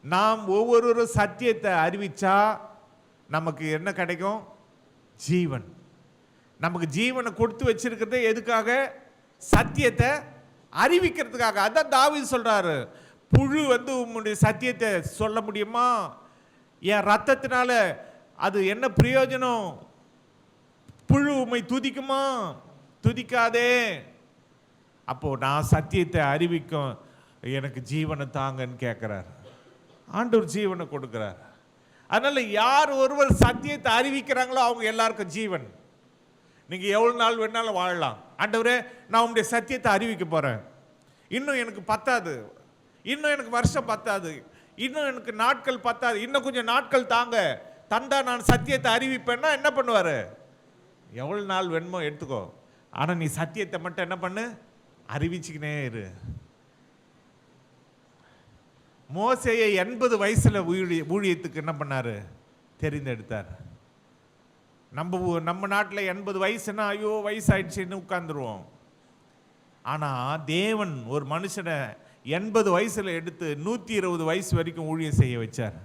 நாம் ஒவ்வொருவரும் சத்தியத்தை அறிவிச்சா நமக்கு என்ன கிடைக்கும்? ஜீவன். நமக்கு ஜீவனை கொடுத்து வச்சிருக்கிறது எதுக்காக? சத்தியத்தை அறிவிக்கிறதுக்காக. அதான் தாவீது சொல்றாரு, புழு உம்முடைய சத்தியத்தை சொல்ல முடியுமா? என் ரத்தத்தினால அது என்ன பிரயோஜனம்? புழு உம்மை துதிக்குமா? துதிக்காதே. அப்போ நான் சத்தியத்தை அறிவிக்கும், எனக்கு ஜீவனை தாங்கன்னு கேட்கிறார். ஆண்டவர் ஜீவனை கொடுக்கிறார். அதனால யார் ஒருவர் சத்தியத்தை அறிவிக்கிறாங்களோ அவங்க எல்லாருக்கும் ஜீவன். நீங்க எவ்வளவு நாள் வேணாலும் வாழலாம். ஆண்டவரே, நான் உங்களுடைய சத்தியத்தை அறிவிக்க போறேன், இன்னும் எனக்கு பத்தாது, இன்னும் எனக்கு வருஷம் பத்தாது, இன்னும் எனக்கு நாட்கள் பத்தாது, இன்னும் கொஞ்சம் நாட்கள் தாங்க, தந்தா நான் சத்தியத்தை அறிவிப்பேன்னா என்ன பண்ணுவாரு? எவ்வளவு நாள் வேணுமோ எடுத்துக்கோ, ஆனா நீ சத்தியத்தை மட்டும் என்ன பண்ணு? அறிவிச்சுக்கினே இரு. மோசேயை 80 வயசுல ஊழியத்துக்கு என்ன பண்ணாரு? தெரிந்தெடுத்தார். நம்ம நாட்டில் 80 வயசுனா ஐயோ வயசாயிடுச்சுன்னு உட்கார்ந்துருவோம். ஆனா தேவன் ஒரு மனுஷனை 80 வயசுல எடுத்து 120 வயசு வரைக்கும் ஊழியம் செய்ய வச்சார்,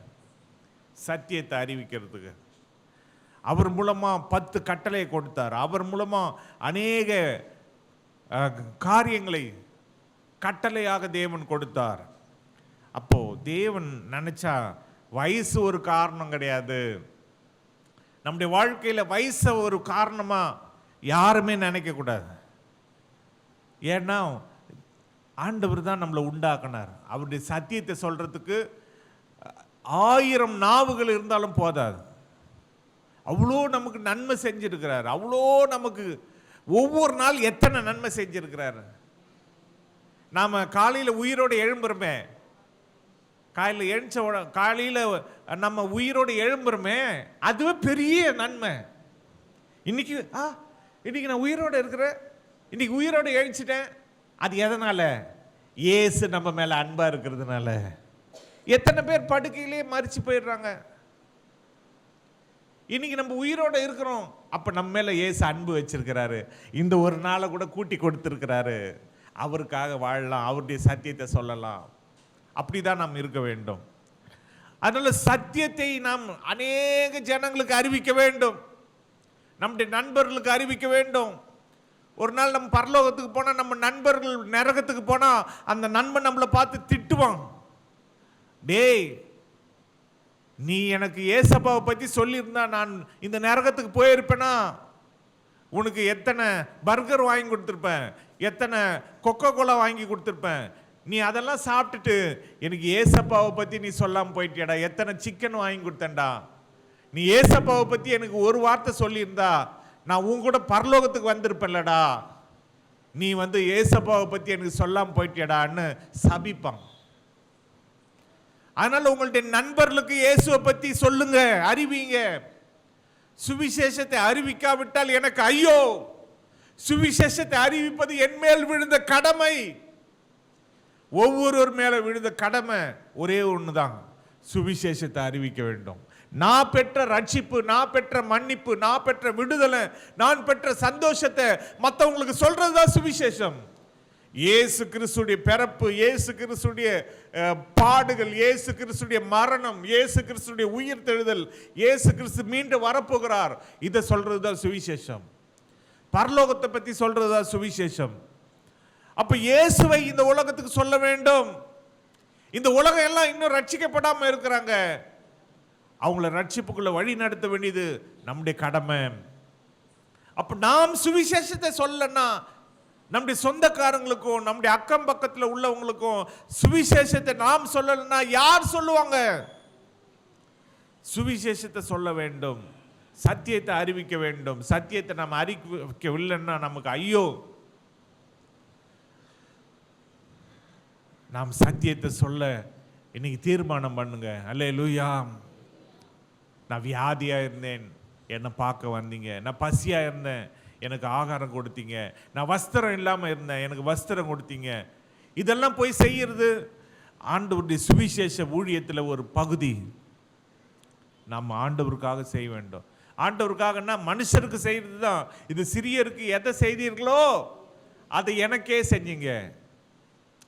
சத்தியத்தை அறிவிக்கிறதுக்கு. அவர் மூலமா 10 கட்டளையை கொடுத்தார். அவர் மூலமா அநேக காரியங்களை கட்டளையாக தேவன் கொடுத்தார். அப்போ தேவன் நினைச்சா வயசு ஒரு காரணம் கிடையாது. நம்முடைய வாழ்க்கையில வயசை ஒரு காரணமா யாருமே நினைக்க கூடாது. ஏன்னா ஆண்டவர் தான் நம்மளை உண்டாக்குனார். அவருடைய சத்தியத்தை சொல்றதுக்கு 1000 நாவுகள் இருந்தாலும் போதாது. அவ்வளோ நமக்கு நன்மை செஞ்சிருக்கிறார். அவ்வளோ நமக்கு ஒவ்வொரு நாள் எத்தனை நன்மை செஞ்சிருக்கிறார். நாம காலையில் உயிரோடு எழும்புறோமே, காலையில் நம்ம உயிரோடு எழும்புறோமே, அதுவே பெரிய நன்மை. இன்னைக்கு நான் உயிரோடு இருக்கிறேன், இன்னைக்கு உயிரோடு எழுச்சிட்டேன். அது எதனால? இயேசு நம்ம மேல அன்பா இருக்கிறதுனால. எத்தனை பேர் படுக்கையிலே மரிச்சு போயிடுறாங்க. இன்னைக்கு நம்ம உயிரோட இருக்கிறோம், அப்ப நம்ம மேல இயேசு அன்பு வச்சிருக்கிறாரு. இந்த ஒரு நாளை கூட கூட்டி கொடுத்திருக்கிறாரு. அவருக்காக வாழலாம், அவருடைய சத்தியத்தை சொல்லலாம். அப்படிதான் நாம் இருக்க வேண்டும். அதனால சத்தியத்தை நாம் அநேக ஜனங்களுக்கு அறிவிக்க வேண்டும், நம்முடைய நண்பர்களுக்கு அறிவிக்க வேண்டும். ஒரு நாள் நம்ம பரலோகத்துக்கு போனால் நம்ம நண்பர்கள் நரகத்துக்கு போனால் அந்த நண்பன் நம்மளை பார்த்து திட்டுவான். டேய், நீ எனக்கு ஏசப்பாவை பற்றி சொல்லியிருந்தா நான் இந்த நரகத்துக்கு போயிருப்பேனா? உனக்கு எத்தனை பர்கர் வாங்கி கொடுத்துருப்பேன், எத்தனை கொக்கோ கோலா வாங்கி கொடுத்துருப்பேன். நீ அதெல்லாம் சாப்பிட்டுட்டு எனக்கு ஏசப்பாவை பற்றி நீ சொல்லாமல் போயிட்டியடா. எத்தனை சிக்கன் வாங்கி கொடுத்தேன்டா. நீ ஏசப்பாவை பற்றி எனக்கு ஒரு வார்த்தை சொல்லியிருந்தா நான் உன் கூட பரலோகத்துக்கு வந்திருப்பேன்லடா. நீ ஏசப்பாவை பற்றி எனக்கு சொல்லாமல் போயிட்டியடான்னு சபிப்பான். அதனால உங்களுடைய நண்பர்களுக்கு இயேசுவை பற்றி சொல்லுங்க, அறிவிங்க. சுவிசேஷத்தை அறிவிக்காவிட்டால் எனக்கு ஐயோ. சுவிசேஷத்தை அறிவிப்பது என் மேல் விழுந்த கடமை. ஒவ்வொருவர் மேல விழுந்த கடமை ஒரே ஒண்ணுதான், சுவிசேஷத்தை அறிவிக்க வேண்டும். நான் பெற்ற ரட்சிப்பு, நான் பெற்ற மன்னிப்பு, நான் பெற்ற விடுதலை, நான் பெற்ற சந்தோஷத்தை மற்றவங்களுக்கு சொல்றதுதான் சுவிசேஷம். இயேசு கிறிஸ்துடைய பிறப்பு, இயேசு கிறிஸ்துடைய பாடுகள், இயேசு கிறிஸ்துடைய மரணம், இயேசு கிறிஸ்துடைய உயிர் தெழுதல், இயேசு கிறிஸ்து மீண்டும் வரப்போகிறார், இதை சொல்றதுதான் சுவிசேஷம். பரலோகத்தை பத்தி சொல்றதுதான் சுவிசேஷம். அப்ப இயேசுவை இந்த உலகத்துக்கு சொல்ல வேண்டும். இந்த உலகம் எல்லாம் இன்னும் ரட்சிக்கப்படாம இருக்கிறாங்க, அவங்கள ரட்சிப்புக்குள்ள வழி நடத்த வேண்டியது நம்முடைய கடமை. அப்ப நாம் சுவிசேஷத்தை சொல்லனா நம்முடைய சொந்தக்காரங்களுக்கும் நம்முடைய அக்கம் பக்கத்தில் உள்ளவங்களுக்கும் சுவிசேஷத்தை நாம் சொல்லலைன்னா யார் சொல்லுவாங்க? சுவிசேஷத்தை சொல்ல வேண்டும், சத்தியத்தை அறிவிக்க வேண்டும். சத்தியத்தை நாம் அறிவிக்கவில்லைன்னா நமக்கு ஐயோ. நாம் சத்தியத்தை சொல்ல இன்னைக்கு தீர்மானம் பண்ணுங்க. அல்லேலூயா. நான் வியாதியா இருந்தேன், என்னை பார்க்க வந்தீங்க. நான் பசியா இருந்தேன், எனக்கு ஆகாரம் கொடுத்தீங்க. நான் வஸ்திரம் இல்லாமல் இருந்தேன், எனக்கு வஸ்திரம் கொடுத்தீங்க. இதெல்லாம் போய் செய்யறது ஆண்டவருடைய சுவிசேஷ ஊழியத்தில் ஒரு பகுதி. நம்ம ஆண்டவருக்காக செய்ய வேண்டும். ஆண்டவருக்காகனா மனுஷருக்கு செய்யறது தான். இது சிறியருக்கு எதை செய்தீர்களோ அதை எனக்கே செஞ்சீங்க.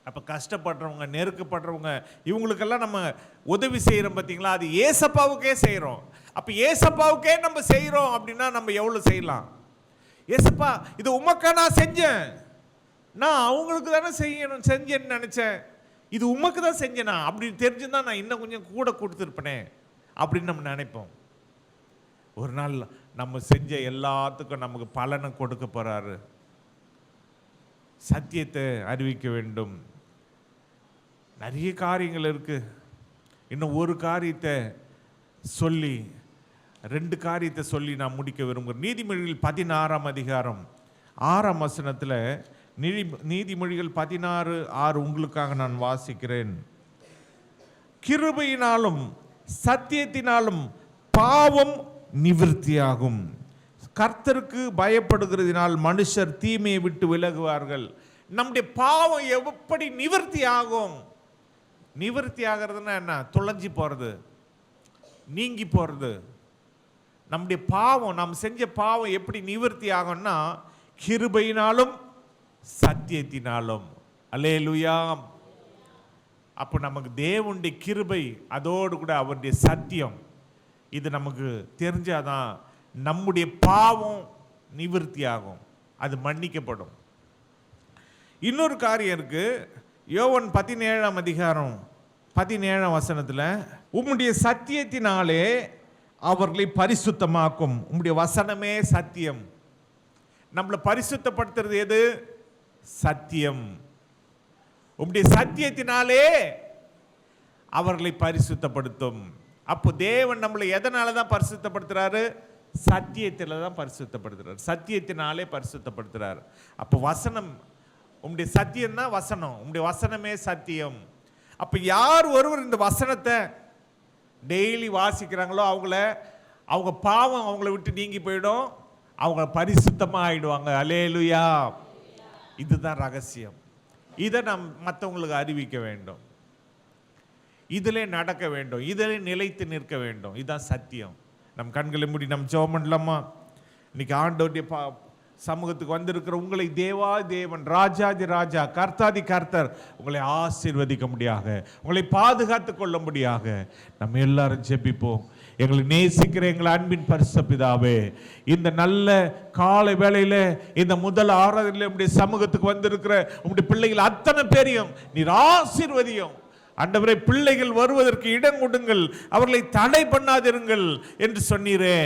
அப்போ கஷ்டப்படுறவங்க, நெருக்கப்படுறவங்க, இவங்களுக்கெல்லாம் நம்ம உதவி செய்கிறோம் பார்த்தீங்களா? அது ஏசப்பாவுக்கே செய்கிறோம். அப்போ ஏசப்பாவுக்கே நம்ம செய்கிறோம் அப்படின்னா நம்ம எவ்வளோ செய்யலாம்? ஏசப்பா, இது உமக்கா நான் செஞ்சேன், நான் அவங்களுக்கு தானே செஞ்சேன்னு நினச்சேன், இது உமக்கு தான் செஞ்சேனா அப்படி தெரிஞ்சுதான் நான் இன்னும் கொஞ்சம் கூட கொடுத்துருப்பேனே அப்படின்னு நம்ம நினைப்போம். ஒரு நாள் நம்ம செஞ்ச எல்லாத்துக்கும் நமக்கு பலனை கொடுக்க போறாரு. சத்தியத்தை அறிவிக்க வேண்டும். நிறைய காரியங்கள் இருக்கு. இன்னும் ஒரு காரியத்தை சொல்லி, 2 காரியத்தை சொல்லி நான் முடிக்க விரும்புகிறேன். நீதிமொழிகள் 16ஆம் அதிகாரம் 6ஆம் வசனத்தில், நீதிமொழிகள் 16:6 உங்களுக்காக நான் வாசிக்கிறேன். கிருபையினாலும் சத்தியத்தினாலும் பாவம் நிவிர்த்தியாகும், கர்த்தருக்கு பயப்படுகிறதினால் மனுஷர் தீமையை விட்டு விலகுவார்கள். நம்முடைய பாவம் எப்படி நிவர்த்தி ஆகும்? நிவர்த்தி ஆகிறதுனா என்ன? தொலைஞ்சி போறது, நீங்கி போறது. நம்முடைய பாவம், நாம் செஞ்ச பாவம் எப்படி நிவர்த்தி ஆகும்னா கிருபையினாலும் சத்தியத்தினாலும். அல்லேலூயா. அப்போ நமக்கு தேவனுடைய கிருபை, அதோடு கூட அவருடைய சத்தியம், இது நமக்கு தெரிஞ்சாதான் நம்முடைய பாவம் நிவர்த்தி ஆகும், அது மன்னிக்கப்படும். இன்னொரு காரியம் இருக்கு. யோவான் 17ஆம் அதிகாரம் 17ஆம் வசனத்தில், உம்முடைய சத்தியத்தினாலே அவர்களை பரிசுத்தமாக்கும். உம்முடைய வசனமே சத்தியம். நம்மளை பரிசுத்தப்படுத்துறது எது? சத்தியம். உம்முடைய சத்தியத்தினாலே அவர்களை பரிசுத்தப்படுத்தும். அப்போ தேவன் நம்மளை எதனால தான் பரிசுத்தப்படுத்துறாரு? சத்தியத்தில் தான் பரிசுத்தப்படுத்துறாரு. சத்தியத்தினாலே பரிசுத்தப்படுத்துறாரு. அப்போ வசனம், உம்முடைய சத்தியம் தான் வசனம், உம்முடைய வசனமே சத்தியம். அப்போ யார் ஒருவர் இந்த வசனத்தை டெய்லி வாசிக்கிறாங்களோ அவங்க பாவம் அவங்கள விட்டு நீங்கி போயிடும், அவங்க பரிசுத்தமாக ஆயிடுவாங்க. அல்லேலூயா. இதுதான் ரகசியம். இதை நாம் மற்றவங்களுக்கு அறிவிக்க வேண்டும், இதிலே நடக்க வேண்டும், இதிலே நிலைத்து நிற்க வேண்டும். இதுதான் சத்தியம். நம் கண்களை மூடி நம்ம ஜெபம் பண்ணலாமா? இன்னைக்கு ஆண்டவருடைய சமூகத்துக்கு வந்திருக்கிற உங்களை தேவா தேவன், ராஜாதி ராஜா, கர்த்தாதி கர்த்தர் உங்களை ஆசீர்வதிக்க முடியாக, உங்களை பாதுகாத்து கொள்ள முடியாக நம்ம எல்லாரும் ஜெபிப்போம். எங்களை நேசிக்கிற எங்கள் அன்பின் பரிசுத்த பிதாவே, இந்த நல்ல காலை வேளையில இந்த முதல் ஆராதனையில உம்முடைய சமூகத்துக்கு வந்திருக்கிற உம்முடைய பிள்ளைகள் அத்தனை பேரையும் நீர் ஆசீர்வதியும். ஆண்டவரே, பிள்ளைகள் வருவதற்கு இடம் கொடுங்கள், அவர்களை தடை பண்ணாதிருங்கள் என்று சொன்னீரே.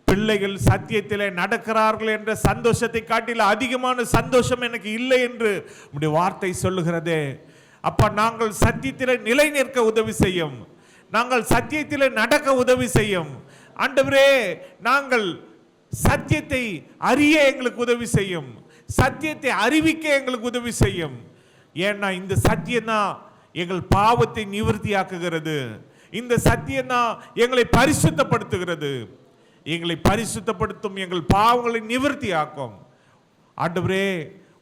பிள்ளைகள் சத்தியத்திலே நடக்கிறார்கள் என்ற சந்தோஷத்தை காட்டில அதிகமான சந்தோஷம் எனக்கு இல்லை என்று உம்முடைய வார்த்தை சொல்லுகிறதே. அப்பா, நாங்கள் சத்தியத்திலே நிலை நிற்க உதவி செய்யும், நாங்கள் சத்தியத்திலே நடக்க உதவி செய்யும். ஆண்டவரே, நாங்கள் சத்தியத்தை அறிய எங்களுக்கு உதவி செய்யும், சத்தியத்தை அறிவிக்க எங்களுக்கு உதவி செய்யும். ஏன்னா இந்த சத்தியம் தான் எங்கள் பாவத்தை நிவர்த்தியாக்குகிறது, இந்த சத்தியம் தான் எங்களை பரிசுத்தப்படுத்துகிறது, எங்களை பரிசுத்தப்படுத்தும், எங்கள் பாவங்களை நிவர்த்தியாக்கும். ஆண்டவரே,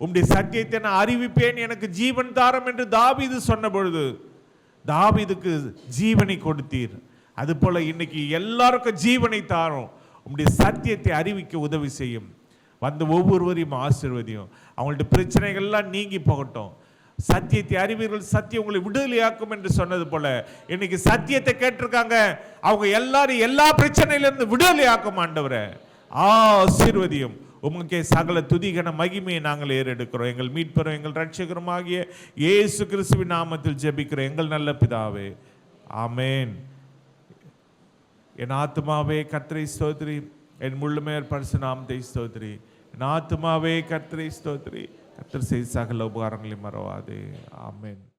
உம்முடைய சத்தியத்தை நான் அறிவிப்பேன், எனக்கு ஜீவன் தாரம் என்று தாவீது சொன்ன பொழுது தாவீதுக்கு ஜீவனை கொடுத்தீர். அதுபோல இன்னைக்கு எல்லாருக்கும் ஜீவனை தாரும். உம்முடைய சத்தியத்தை அறிவிக்க உதவி செய்யும். வந்து ஒவ்வொருவரையும் ஆசீர்வதியும். அவங்கள்ட்ட பிரச்சனைகள்லாம் நீங்கி போகட்டும். சத்தியத்தை அறிவீர்கள், சத்தியம் உங்களை விடுதலையாக்கும் என்று சொன்னது போல இன்னைக்கு சத்தியத்தை கேட்டிருக்காங்க, அவங்க எல்லாரும் எல்லா பிரச்சனையிலிருந்து விடுதலையாக்கும். ஆண்டவரே, ஆசீர்வதியும். உமக்கே சகல துதிகன மகிமையை நாங்கள் ஏறெடுக்கிறோம். எங்கள் மீட்பரும் எங்கள் ரட்சகரும் ஆகிய இயேசு கிறிஸ்துவின் நாமத்தில் ஜெபிக்கிறோம் எங்கள் நல்ல பிதாவே, ஆமேன். என் ஆத்துமாவே கர்த்தரை ஸ்தோத்திரி, என் முழுமையர் பரிசு நாமத்தை ஸ்தோத்திரி. என் ஆத்துமாவே கர்த்தரை ஸ்தோத்திரி, கர்த்தர் செய்த சகல உபகாரங்களையும் மறவாதே. ஆமென்.